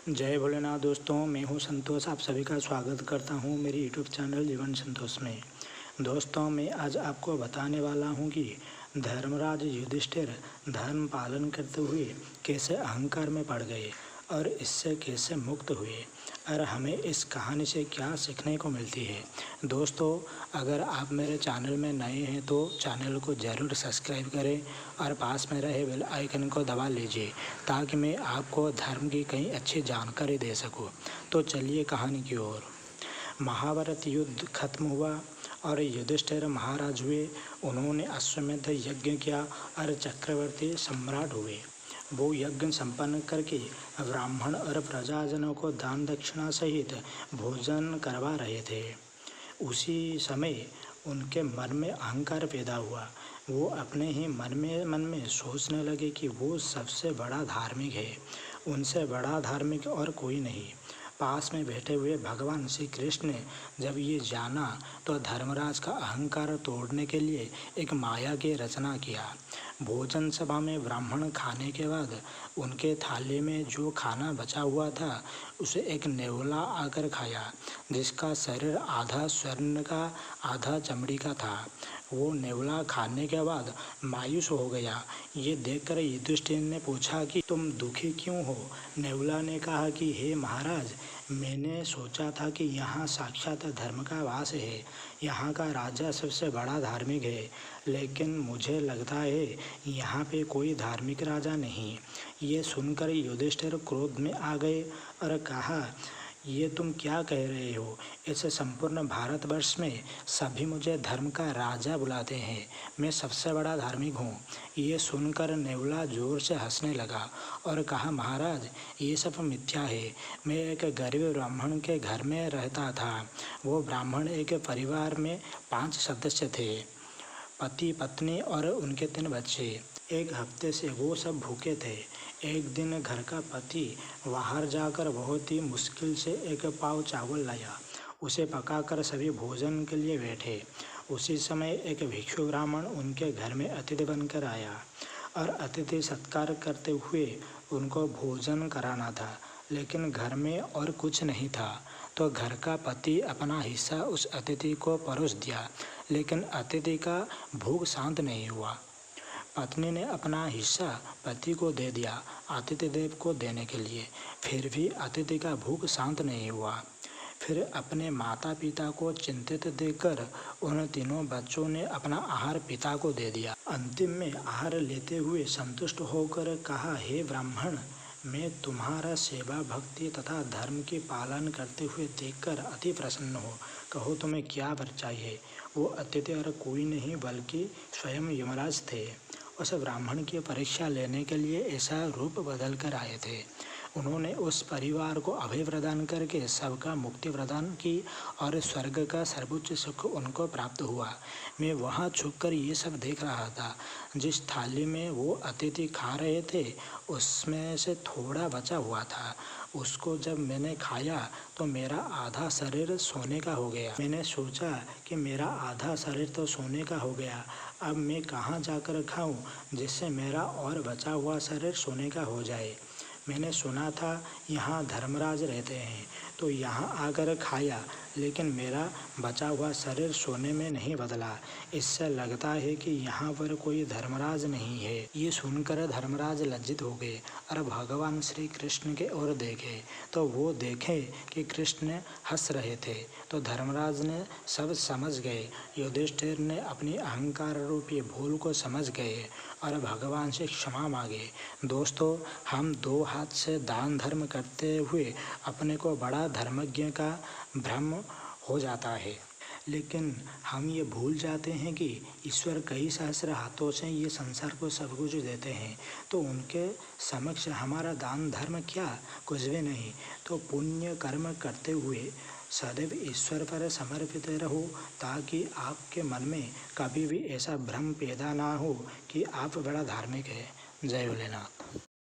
जय भोलेनाथ दोस्तों, मैं हूं संतोष। आप सभी का स्वागत करता हूं मेरी यूट्यूब चैनल जीवन संतोष में। दोस्तों, मैं आज आपको बताने वाला हूं कि धर्मराज युधिष्ठिर धर्म पालन करते हुए कैसे अहंकार में पड़ गए और इससे कैसे मुक्त हुए और हमें इस कहानी से क्या सीखने को मिलती है। दोस्तों, अगर आप मेरे चैनल में नए हैं तो चैनल को ज़रूर सब्सक्राइब करें और पास में रहे बेल आइकन को दबा लीजिए ताकि मैं आपको धर्म की कई अच्छी जानकारी दे सकूं। तो चलिए कहानी की ओर। महाभारत युद्ध खत्म हुआ और युधिष्ठिर महाराज हुए। उन्होंने अश्वमेध यज्ञ किया और चक्रवर्ती सम्राट हुए। वो यज्ञ संपन्न करके ब्राह्मण और प्रजाजनों को दान दक्षिणा सहित भोजन करवा रहे थे। उसी समय उनके मन में अहंकार पैदा हुआ। वो अपने ही मन में सोचने लगे कि वो सबसे बड़ा धार्मिक है, उनसे बड़ा धार्मिक और कोई नहीं। पास में बैठे हुए भगवान श्री कृष्ण ने जब ये जाना तो धर्मराज का अहंकार तोड़ने के लिए एक माया की रचना किया। भोजन सभा में ब्राह्मण खाने के बाद उनके थाली में जो खाना बचा हुआ था उसे एक नेवला आकर खाया, जिसका शरीर आधा स्वर्ण का आधा चमड़ी का था। वो नेवला खाने के बाद मायूस हो गया। ये देखकर युधिष्ठिर ने पूछा कि तुम दुखी क्यों हो। नेवला ने कहा कि हे महाराज, मैंने सोचा था कि यहाँ साक्षात धर्म का वास है, यहाँ का राजा सबसे बड़ा धार्मिक है, लेकिन मुझे लगता है यहाँ पे कोई धार्मिक राजा नहीं। ये सुनकर युधिष्ठिर क्रोध में आ गए और कहा, ये तुम क्या कह रहे हो। इस संपूर्ण भारतवर्ष में सभी मुझे धर्म का राजा बुलाते हैं, मैं सबसे बड़ा धार्मिक हूँ। ये सुनकर नेवला जोर से हंसने लगा और कहा, महाराज, ये सब मिथ्या है। मैं एक गरीब ब्राह्मण के घर में रहता था। वो ब्राह्मण एक परिवार में 5 सदस्य थे, पति पत्नी और उनके 3 बच्चे। एक हफ्ते से वो सब भूखे थे। एक दिन घर का पति बाहर जाकर बहुत ही मुश्किल से एक पाव चावल लाया। उसे पकाकर सभी भोजन के लिए बैठे। उसी समय एक भिक्षु ब्राह्मण उनके घर में अतिथि बनकर आया और अतिथि सत्कार करते हुए उनको भोजन कराना था, लेकिन घर में और कुछ नहीं था। तो घर का पति अपना हिस्सा उस अतिथि को परोस दिया, लेकिन अतिथि का भूख शांत नहीं हुआ। पत्नी ने अपना हिस्सा पति को दे दिया अतिथि देव को देने के लिए, फिर भी अतिथि का भूख शांत नहीं हुआ। फिर अपने माता पिता को चिंतित देखकर उन तीनों बच्चों ने अपना आहार पिता को दे दिया। अंतिम में आहार लेते हुए संतुष्ट होकर कहा, हे ब्राह्मण, मैं तुम्हारा सेवा भक्ति तथा धर्म की पालन करते हुए देखकर अति प्रसन्न हूँ। कहो तुम्हें क्या वर चाहिए। वो अतिथि और कोई नहीं बल्कि स्वयं यमराज थे। उस ब्राह्मण की परीक्षा लेने के लिए ऐसा रूप बदल कर आए थे। उन्होंने उस परिवार को अभय प्रदान करके सबका मुक्ति प्रदान की और स्वर्ग का सर्वोच्च सुख उनको प्राप्त हुआ। मैं वहाँ छुपकर ये सब देख रहा था। जिस थाली में वो अतिथि खा रहे थे उसमें से थोड़ा बचा हुआ था। उसको जब मैंने खाया तो मेरा आधा शरीर सोने का हो गया। मैंने सोचा कि मेरा आधा शरीर तो सोने का हो गया, अब मैं कहाँ जाकर खाऊं जिससे मेरा और बचा हुआ शरीर सोने का हो जाए। मैंने सुना था यहाँ धर्मराज रहते हैं, तो यहाँ आकर खाया, लेकिन मेरा बचा हुआ शरीर सोने में नहीं बदला। इससे लगता है कि यहाँ पर कोई धर्मराज नहीं है। ये सुनकर धर्मराज लज्जित हो गए और भगवान श्री कृष्ण के ओर देखे तो वो देखे कि कृष्ण हंस रहे थे। तो धर्मराज ने सब समझ गए। युधिष्ठिर ने अपनी अहंकार रूपी भूल को समझ गए और भगवान से क्षमा मांगे। दोस्तों, हम 2 हाथ से दान धर्म करते हुए अपने को बड़ा धर्मज्ञ का भ्रम हो जाता है, लेकिन हम ये भूल जाते हैं कि ईश्वर कई सहस्र हाथों से ये संसार को सब कुछ देते हैं, तो उनके समक्ष हमारा दान धर्म क्या, कुछ भी नहीं। तो पुण्य कर्म करते हुए सदैव ईश्वर पर समर्पित रहो, ताकि आपके मन में कभी भी ऐसा भ्रम पैदा ना हो कि आप बड़ा धार्मिक है। जय भोलेनाथ।